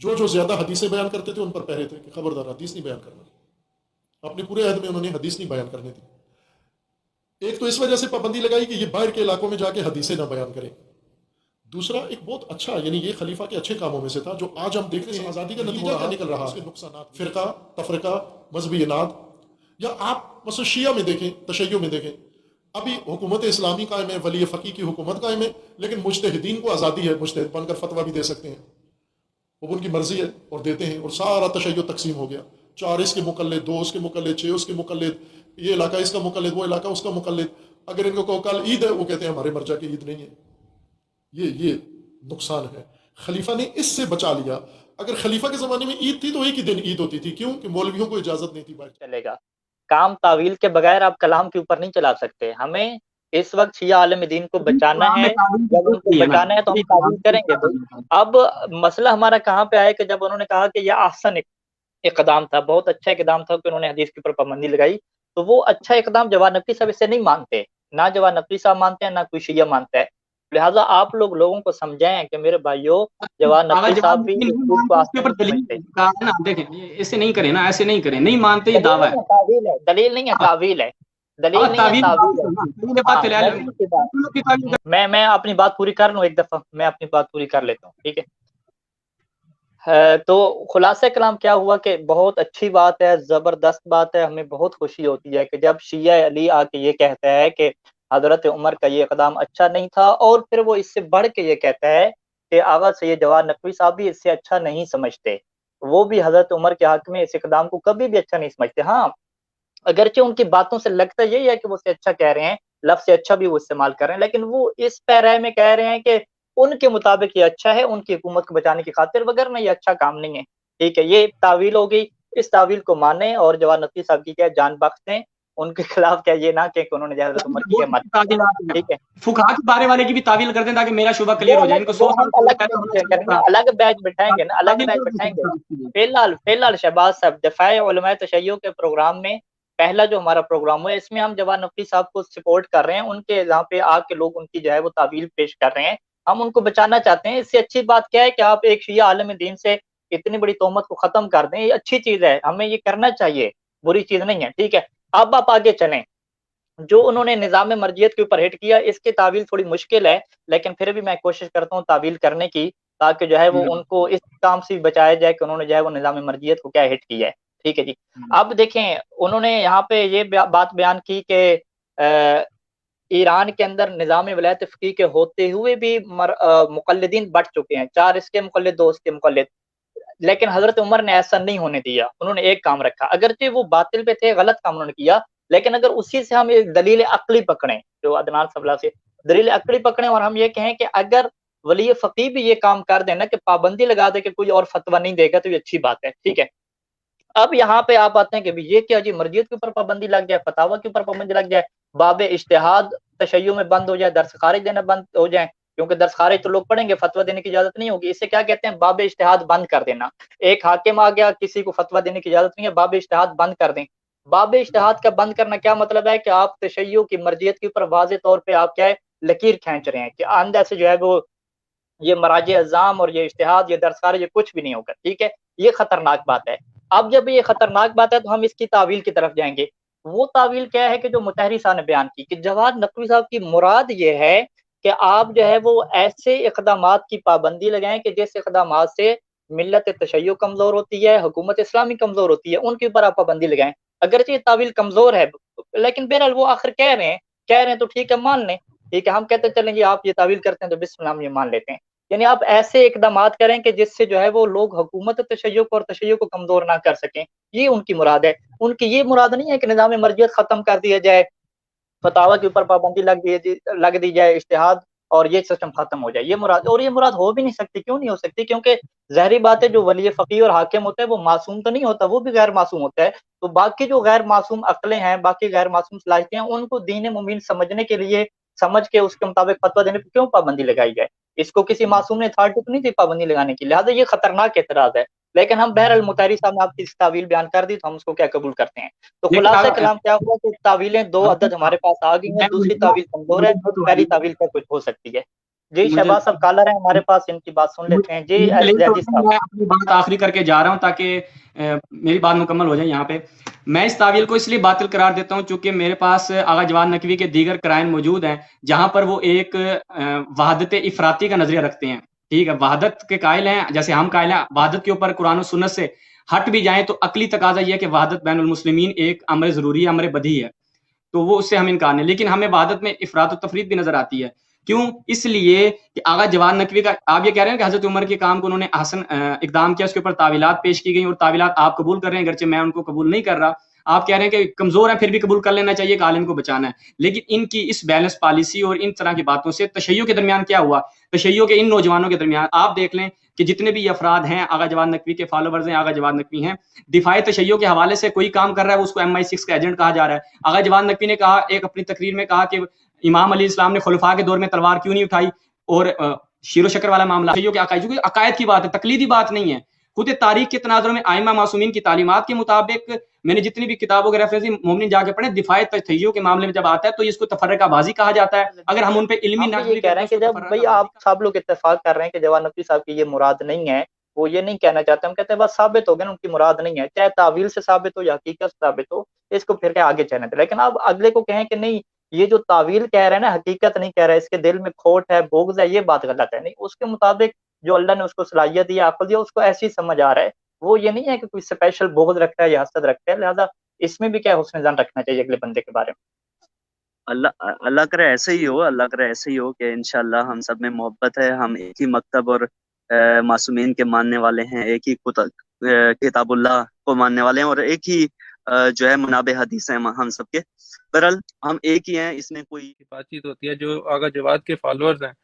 जो जो ज्यादा हदीसें बयान करते थे उन पर पहरे थे कि खबरदार हदीस नहीं बयान करना। अपने पूरे अहद में उन्होंने हदीस नहीं बयान करने दी। एक तो इस वजह से पाबंदी लगाई कि ये बाहर के इलाकों में जाके हदीसें ना बयान करें। दूसरा एक बहुत अच्छा, यानी ये खलीफा के अच्छे कामों में से था, जो आज हम देखते हैं आज़ादी का नतीजा क्या निकल रहा है, नुकसान, फिरका तफरका, मजहबी इनाद, या आप मसलन शिया में देखें, तशय्यो में देखें, अभी हुकूमत इस्लामी कायम है, वली फ़कीह की हुकूमत कायम है, लेकिन मुज्तहिदीन को आज़ादी है, मुज्तहिद बनकर फतवा भी दे सकते हैं, वो उनकी मर्जी है और देते हैं, और सारा तशय्यो तकसीम हो गया, 4 इसके मुकल्लिद, 2 उसके मुकल्लिद, 6 उसके मुकल्लिद, ये इलाका इसका मुकल्लिद, वो इलाका उसका मुकल्लिद। अगर इनको कहो कल ईद है, वो कहते हैं हमारे मर्जा की ईद नहीं है। ये नुकसान है। खलीफा ने इससे बचा लिया। अगर खलीफा के जमाने में ईद थी तो एक ही दिन ईद होती थी, क्यों कि मौलवियों को इजाजत नहीं थी बाहर। चलेगा। काम तावील के बगैर आप कलाम के ऊपर नहीं चला सकते। हमें इस वक्त शिया आलम दीन को बचाना कलाम है। में तावील की जब जरूरत उनको नहीं है ना, बचाना है तो हम ये तावील कलाम की करेंगे क्या भाई। जरूरत है? अब मसला हमारा कहाँ पे आया कि जब उन्होंने कहा कि यह आसन इकदाम था, बहुत अच्छा इकदाम था कि उन्होंने हदीस के ऊपर पाबंदी लगाई, तो वो अच्छा इकदाम जवान नकवी साहब इससे नहीं मानते, ना जवान नकवी साहब मानते हैं, ना कोई शिया मानता है। लिहाजा आप लोगों को समझाएं कि मेरे भाइयों, जवान नकवी साहब जवाब भी नहीं इस चीज को मानते, उसके आसान ऊपर नहीं दलील समझते। कहा है ना, देखें ये ऐसे नहीं करें ना, ऐसे नहीं करें, नहीं मानते, ये दलील दावा नहीं है। है, तावील है। दलील नहीं है, हाँ, तावील है। हाँ, दलील नहीं है, तावील की बात तावील है। करो ना, तावील बात हाँ, चले मैं भी बात, की तावील मैं अपनी बात पूरी कर लूं एक दफा, मैं अपनी बात पूरी कर लेता हूँ, ठीक है। तो खुलासा कलाम क्या हुआ कि बहुत अच्छी बात है, जबरदस्त बात है, हमें बहुत खुशी होती है कि जब शिया अली आके ये कहता है कि हजरत उमर का ये इकदाम अच्छा नहीं था, और फिर वो इससे बढ़ के ये कहता है कि आगा सैयद जवाद नकवी साहब भी इससे अच्छा नहीं समझते, वो भी हजरत उमर के हक में इस इकदाम को कभी भी अच्छा नहीं समझते। हाँ, अगरचे उनकी बातों से लगता यही है कि वो उससे अच्छा कह रहे हैं, लफ्ज़ से अच्छा भी वो इस्तेमाल कर रहे हैं, लेकिन वो इस पैराए में कह रहे हैं कि उनके मुताबिक ये अच्छा है, उनकी हुकूमत को बचाने की खातिर, वगरना ये अच्छा काम नहीं है। ठीक है, ये तावील हो गई। इस तावील को माने और जवान नकवी साहब की क्या जान बख्श दें, उनके खिलाफ क्या ये ना कहें कि उन्होंने हज़रत उमर की वो क्या मत। तावीलात हैं। ठीक है, फुकहा के बारे वाले की भी तावील कर दें ताकि मेरा शुबा वो क्लियर हो जाए, अलग, इनको वो 100 साल हम पहले अलग पैदा होना चाहिए करेंगे, था। अलग बैच बैठाएंगे ना, अलग तावील बैच क्यों नहीं बैठाएंगे। सकते आप? फिलहाल शहबाज साहब दफ़ाए उलमाए तशय्युह के प्रोग्राम में पहला जो हमारा प्रोग्राम हुआ, इसमें हम जवान नकवी साहब को सपोर्ट कर रहे हैं, उनके यहाँ पे आके लोग उनकी जो है वो तावील पेश कर रहे हैं, हम उनको बचाना चाहते हैं। इससे अच्छी बात क्या है कि आप एक शिया आलम दीन से इतनी बड़ी तोहमत को खत्म कर दें, ये अच्छी चीज है, हमें ये करना चाहिए, बुरी चीज नहीं है। ठीक है, अब आप आगे चलें। जो उन्होंने निज़ाम मर्जियत के ऊपर हिट किया, इसकी तावील थोड़ी मुश्किल है, लेकिन फिर भी मैं कोशिश करता हूँ तावील करने की, ताकि जो है वो उनको इस काम से भी बचाया जाए कि उन्होंने जो है वो निज़ाम मर्जियत को क्या हिट किया है। ठीक है जी। अब देखें, उन्होंने यहाँ पे ये बात बयान की कि ईरान के अंदर निज़ाम वलायत फ़क़ीह के होते हुए भी मुक़ल्लिदीन बढ़ चुके हैं, 4 इसके मुक़ल्लिद, 2 उसके मुक़ल्लिद। लेकिन हज़रत उमर ने ऐसा नहीं होने दिया, उन्होंने एक काम रखा, अगरचे वो बातिल पे थे, गलत काम उन्होंने किया, लेकिन अगर उसी से हम एक दलील अक्ली पकड़ें, जो अदनान सबला से दलील अक्ली पकड़ें, और हम ये कहें कि अगर वली फ़क़ीह भी ये काम कर देना कि पाबंदी लगा दे कि कोई और फतवा नहीं देगा, तो ये अच्छी बात है। ठीक है, अब यहाँ पे आप आते हैं कि ये क्या जी, मर्जियत के ऊपर पाबंदी लग जाए, फतावा के ऊपर पाबंदी लग जाए, बाब इज्तिहाद तशय्युह में बंद हो जाए, दर्स खारिज देना बंद हो जाए, क्योंकि दर्स खारिज तो लोग पढ़ेंगे, फतवा देने की इजाजत नहीं होगी। इसे क्या कहते हैं? बाब इज्तिहाद बंद कर देना। एक हाकिम आ गया, किसी को फतवा देने की इजाजत नहीं है, बाब इज्तिहाद बंद कर दें। बाब इज्तिहाद का बंद करना क्या मतलब है कि आप तशय्युह की मर्जियत के ऊपर वाज़ेह तौर पे आप क्या है, लकीर खींच रहे हैं कि आइंदा से जो है वो ये मराजे अज़ाम और ये इज्तिहाद, ये दरस ये कुछ भी नहीं होगा। ठीक है, ये खतरनाक बात है। अब जब ये खतरनाक बात है तो हम इसकी तावील की तरफ जाएंगे। वो तावील क्या है कि जो मुतहरी साहब ने बयान की कि जवाद नकवी साहब की मुराद ये है कि आप जो है वो ऐसे इकदामात की पाबंदी लगाएं कि जिस इकदामात से मिल्लत तशय्युह कमजोर होती है, हुकूमत इस्लामी कमजोर होती है, उनके ऊपर आप पाबंदी लगाएं। अगरचे ये तावील कमजोर है, लेकिन बहरहाल वो आखिर कह रहे हैं तो ठीक है, मान लें। ठीक है, हम कहते चलें जी आप ये तावील करते हैं तो बिस्मिल्लाह हम ये मान लेते हैं। यानी आप ऐसे इकदामात करें कि जिससे जो है वो लोग हुकूमत तशय्युह को और तशय्युह को कमजोर ना कर सकें, ये उनकी मुराद है। उनकी ये मुराद नहीं है कि निज़ाम मर्जियत खत्म कर दिया जाए, फतावा के ऊपर पाबंदी लग दी जाए, इज्तिहाद और ये सिस्टम खत्म हो जाए, ये मुराद, और ये मुराद हो भी नहीं सकती। क्यों नहीं हो सकती? क्योंकि ज़ाहिरी बात है, जो वली फ़क़ीह और हाकिम होता है वो मासूम तो नहीं होता, वो भी गैर मासूम होता है। तो बाकी जो गैर मासूम अक्लें हैं, बाकी गैर मासूम सलाहियतें हैं, उनको दीन मुबीन समझने के लिए, समझ के उसके मुताबिक फतवा देने पे क्यों पाबंदी लगाई जाए? इसको किसी मासूम ने अथॉरिटी तो नहीं दी पाबंदी लगाने की, लिहाजा ये खतरनाक एतराज़ है। लेकिन हम बहरहाल मुतारी साहब ने आपकी इस तावील बयान कर दी, तो हम उसको क्या कबूल करते हैं। तो लेकिन खुलासा कलाम क्या हुआ कि तावीलें 2 अब अदद हमारे पास आ गई हैं, दूसरी तावील कमजोर है, पहली तावील पर कुछ हो सकती है। जी मुझे शहबाज साहब कॉलर हैं हमारे पास, इनकी बात सुन लेते हैं। जी मुझे लेट हो जैदी रहा है, साहब। मैं अपनी बात आखिरी करके जा रहा हूँ ताकि मेरी बात मुकम्मल हो जाए यहाँ पे। मैं इस तावील को इसलिए बातिल करार देता हूँ क्योंकि मेरे पास आगा जवाद नकवी के दीगर कराइन मौजूद हैं जहां पर वो एक वहादत इफराती का नजरिया रखते हैं। ठीक है, वहादत के कायल हैं जैसे हम कायल हैं, वहादत के ऊपर कुरान और सुन्नत से हट भी जाएं तो अकली तकाजा यह है कि वहादत बैनुल मुस्लिमीन एक अमर जरूरी अमर बदी है, तो वो उससे हम इनकार नहीं। लेकिन हमें वहादत में इफरात और तफरीत भी नजर आती है। क्यों? इसलिए कि आगा जवाद नकवी का आप ये कह रहे हैं कि हजरत उमर के काम को उन्होंने हसन इकदाम किया, उसके ऊपर तावीलात पेश की गई और तावीलात आप कबूल कर रहे हैं, अगरचे मैं उनको कबूल नहीं कर रहा। आप कह रहे हैं कि कमजोर है फिर भी कबूल कर लेना चाहिए कि आलिम को बचाना है। लेकिन इनकी इस बैलेंस पॉलिसी और इन तरह की बातों से तशय्यो के दरमियान क्या हुआ, तशय्यो के इन नौजवानों के दरमियान आप देख लें कि जितने भी अफराद हैं आगा जवाद नकवी के फॉलोवर्स हैं, आगा जवाद नकवी हैं, दिफाई तशय्यो के हवाले से कोई काम कर रहा है उसको MI6 का एजेंट कहा जा रहा है। आगा जवाद नकवी ने कहा एक अपनी तकरीर में कहा कि इमाम अली इस्लाम ने खुलफा के दौर में तलवार क्यों नहीं उठाई, और शीरो शक्कर वाला मामला तशय्यो के अकायद, क्योंकि अकायद की बात है, तकलीदी बात नहीं है। खुद तारीख के तनाजुर में आइमा मासूमीन की तालीमात के मुताबिक मैंने जितनी भी किताबों के रेफरेंस मोमिन जाके पढ़े, दिफाई तशय्यो के मामले में जब आता है तो इसको तफर्रकाबाजी कहा जाता है। अगर हम उन पे इल्मी हम भी नक्द ये भी कह करते रहे हैं हैं कि उसको जब भाई तफर्रकाबाजी आप सब लोग इत्तेफाक कर रहे हैं कि जवान नकवी साहब की ये मुराद नहीं है, वो ये नहीं कहना चाहते, हम कहते हैं बस साबित हो गया ना उनकी मुराद नहीं है, चाहे तावील से साबित हो या हकीकत से साबित हो, इसको फिर के आगे चलने दे। लेकिन अब अगले को कहें कि नहीं ये जो तावील कह रहे हैं ना हकीकत नहीं कह रहा है, इसके दिल में खोट है, बोग्ज है, ये बात गलत है। नहीं, उसके मुताबिक जो अल्लाह ने उसको सलाहियत दी, अक्ल दिया, उसको ऐसी समझ आ रहा है। वो ये नहीं है कि कोई स्पेशल बोग्ज रखता है या हसद रखता है, लिहाजा इसमें भी क्या हुस्न ज़न रखना चाहिए अगले बंदे के बारे में। अल्लाह अल्लाह करे ऐसे ही हो, अल्लाह करे ऐसे ही हो कि इंशाल्लाह हम सब में मोहब्बत है, हम एक ही मकतब और मासूमीन के मानने वाले हैं, एक ही किताबुल्लाह को मानने वाले हैं और एक ही जो है मुनाबे हदीस हैं हम सबके। बहरहाल हम एक ही हैं, इसमें कोई बातचीत होती है। जो आगा जवाद के फॉलोअर्स हैं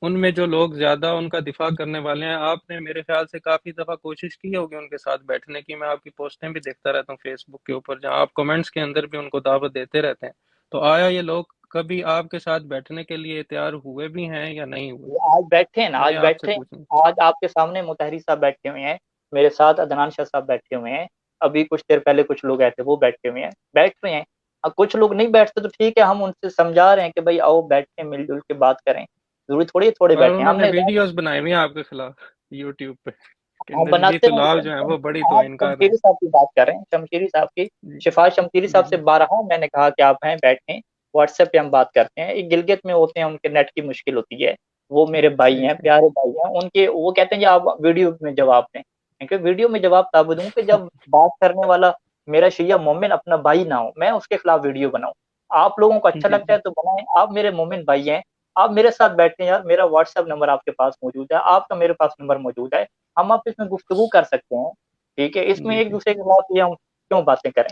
उनमें जो लोग ज्यादा उनका दिफा करने वाले हैं, आपने मेरे ख्याल से काफी दफा कोशिश की होगी उनके साथ बैठने की। मैं आपकी पोस्टें भी देखता रहता हूँ फेसबुक के ऊपर, जहाँ आप कमेंट्स के अंदर भी उनको दावत देते रहते हैं। तो आया ये लोग कभी आपके साथ बैठने के लिए तैयार हुए भी हैं या नहीं हुए? ये आज बैठे हैं ना, मैं आज ये आपसे बैठे, पूछूं। आज आपके सामने मुतहरी साहब बैठे हुए हैं, मेरे साथ अदनान शाह साहब बैठे हुए हैं, अभी कुछ देर पहले कुछ लोग आए थे वो बैठे हुए हैं, बैठ रहे हैं। अब कुछ लोग नहीं बैठते तो ठीक है, हम उनसे समझा रहे हैं कि भाई आओ बैठे मिलजुल के बात करें, जरूरी थोड़ी थोड़े और बैठे हैं उन्होंने हमने। वीडियोस बनाई हुई हैं आपके खिलाफ यूट्यूब पे कि हाँ नजवी बनाते तुलाब जो है हैं। वो बड़ी हाँ तौहीन कर रहे शमशीरी साहब की बात कर रहे हैं, शमशीरी साहब की, हैं। शिफा शमशीरी जी साहब से जी बारहा मैंने कहा कि आप हैं बैठें, व्हाट्सएप पे हम बात करते हैं। एक गिलगित में होते हैं, उनके नेट की मुश्किल होती है, वो मेरे भाई सही हैं, सही। प्यारे भाई हैं उनके, वो कहते हैं कि आप वीडियो में जवाब दें, क्योंकि वीडियो में जवाब तब दूं कि जब बात करने वाला मेरा शिया मोमिन अपना भाई ना हो, मैं उसके खिलाफ वीडियो बनाऊं। आप लोगों को अच्छा जी लगता है जी तो बनाएं, आप मेरे मोमिन भाई हैं, आप मेरे साथ बैठे हैं यार, मेरा व्हाट्सएप नंबर आपके पास मौजूद है, आपका मेरे पास नंबर मौजूद है, हम आप इसमें गुफ्तगू कर सकते हैं। ठीक है, इसमें जी एक जी दूसरे के खिलाफ ये हम क्यों बातें करें।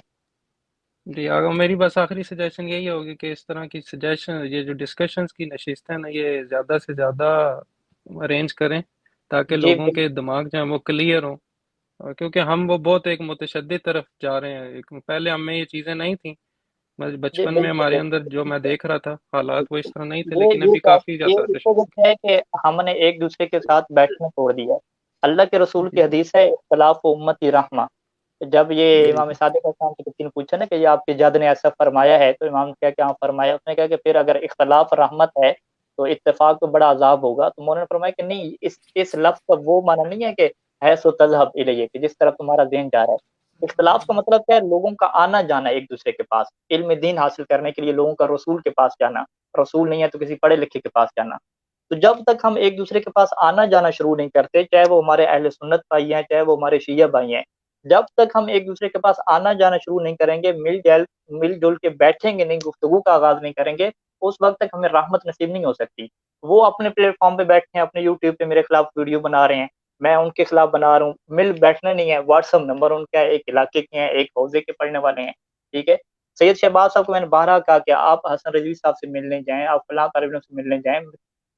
जी। आगे मेरी बस आखिरी सजेशन यही होगी कि इस तरह की सजेशन, ये जो डिस्कशंस की नशिस्तें हैं ना, ये ज़्यादा से ज़्यादा अरेंज करें ताकि जी लोगों के दिमाग जो है वो क्लियर हों। क्योंकि हम वो बहुत एक मुतशद्दिद तरफ जा रहे हैं। एक पहले हमें ये चीज़ें नहीं थी, जी बचपन में हमारे बिल्कुल। अंदर जो मैं देख रहा था हालात वो इस तरह नहीं थे, ये लेकिन ये अभी बात, काफ़ी ये ज़्यादा इसको तशद्दुद। कहते हैं कि हमने एक दूसरे के साथ बैठना छोड़ दिया है। अल्लाह के रसूल की जी हदीस है, इख्तिलाफ उम्मती रहमा। जब ये जी इमाम जी सादिक अलैहिस्सलाम से किसी ने पूछा ना कि ये आपके जद ने ऐसा फरमाया है, तो इमाम ने क्या क्या फरमाया, उसने कहा कि फिर अगर इख्तिलाफ रहमत है तो इत्तेफाक तो बड़ा अजाब होगा। तो उन्होंने फरमाया कि नहीं, इस लफ्ज का वो माना नहीं है कि है सो तजहब इलैहि, कि जिस तरफ तुम्हारा ज़हन जा रहा है। इख्तिलाफ का मतलब क्या है, लोगों का आना जाना एक दूसरे के पास, इल्म दीन हासिल करने के लिए लोगों का रसूल के पास जाना, रसूल नहीं है तो किसी पढ़े लिखे के पास जाना। तो जब तक हम एक दूसरे के पास आना जाना शुरू नहीं करते, चाहे वो हमारे अहले सुन्नत भाई हैं, चाहे वो हमारे शिया भाई हैं, जब तक हम एक दूसरे के पास आना जाना शुरू नहीं करेंगे, मिलजुल के बैठेंगे नहीं, गुफ्तगू का आगाज नहीं करेंगे, उस वक्त तक हमें रहमत नसीब नहीं हो सकती। वो अपने प्लेटफॉर्म पे बैठे हैं, अपने यूट्यूब पे मेरे खिलाफ वीडियो बना रहे हैं, मैं उनके खिलाफ बना रहा हूँ, मिल बैठना नहीं है। व्हाट्सअप नंबर उनका है, एक इलाके के हैं, एक हौजे के पढ़ने वाले हैं। ठीक है, सैयद शहबाज साहब को मैंने बारहा कहा कि आप हसन रजवी साहब से मिलने जाएं, आप फलां तालिब से मिलने जाएं,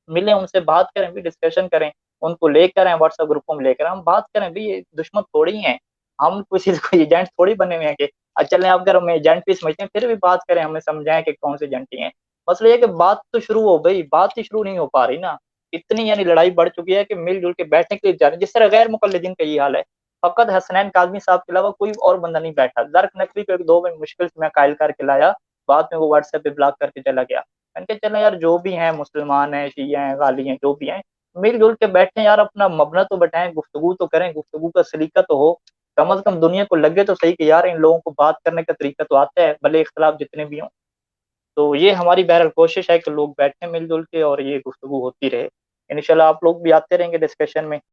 मिलें, उनसे बात करें भी, डिस्कशन करें, उनको लेकर आए व्हाट्सएप ग्रुपों में, लेकर हम बात करें भी, ये दुश्मन थोड़ी हैं, हम किसी कोई एजेंट थोड़ी बने हुए हैं कि चलें आप, अगर हमें एजेंट भी समझते हैं फिर भी बात करें, हमें समझाएं कि कौन से एजेंट हैं। मसला ये है कि बात तो शुरू हो गई, बात ही शुरू नहीं हो पा रही ना, इतनी यानी लड़ाई बढ़ चुकी है कि मिलजुल के बैठने के लिए जा रहे हैं। जिस तरह गैर मुकल्लिदीन का ये हाल है, फकत हसनैन काज़मी साहब के अलावा कोई और बंदा नहीं बैठा। जर्क नकवी को एक दो में मुश्किल से मैं कायल करके लाया, बाद में वो व्हाट्सएप पे ब्लॉक करके चला गया। मैंने कहा चलो यार जो भी हैं, मुसलमान हैं, शिया हैं, गाली हैं, जो भी हैं, मिलजुल के बैठे यार, अपना मबना तो बैठाएं, गुफ्तगू तो करें, गुफ्तगू का सलीका तो हो, कम से कम दुनिया को लगे तो सही कि यार इन लोगों को बात करने का तरीका तो आता है, भले इख्तलाफ जितने भी हों। तो ये हमारी बहरहाल कोशिश है कि लोग बैठे मिलजुल के और ये गुफ्तगू होती रहे। इंशाल्लाह आप लोग भी आते रहेंगे डिस्कशन में।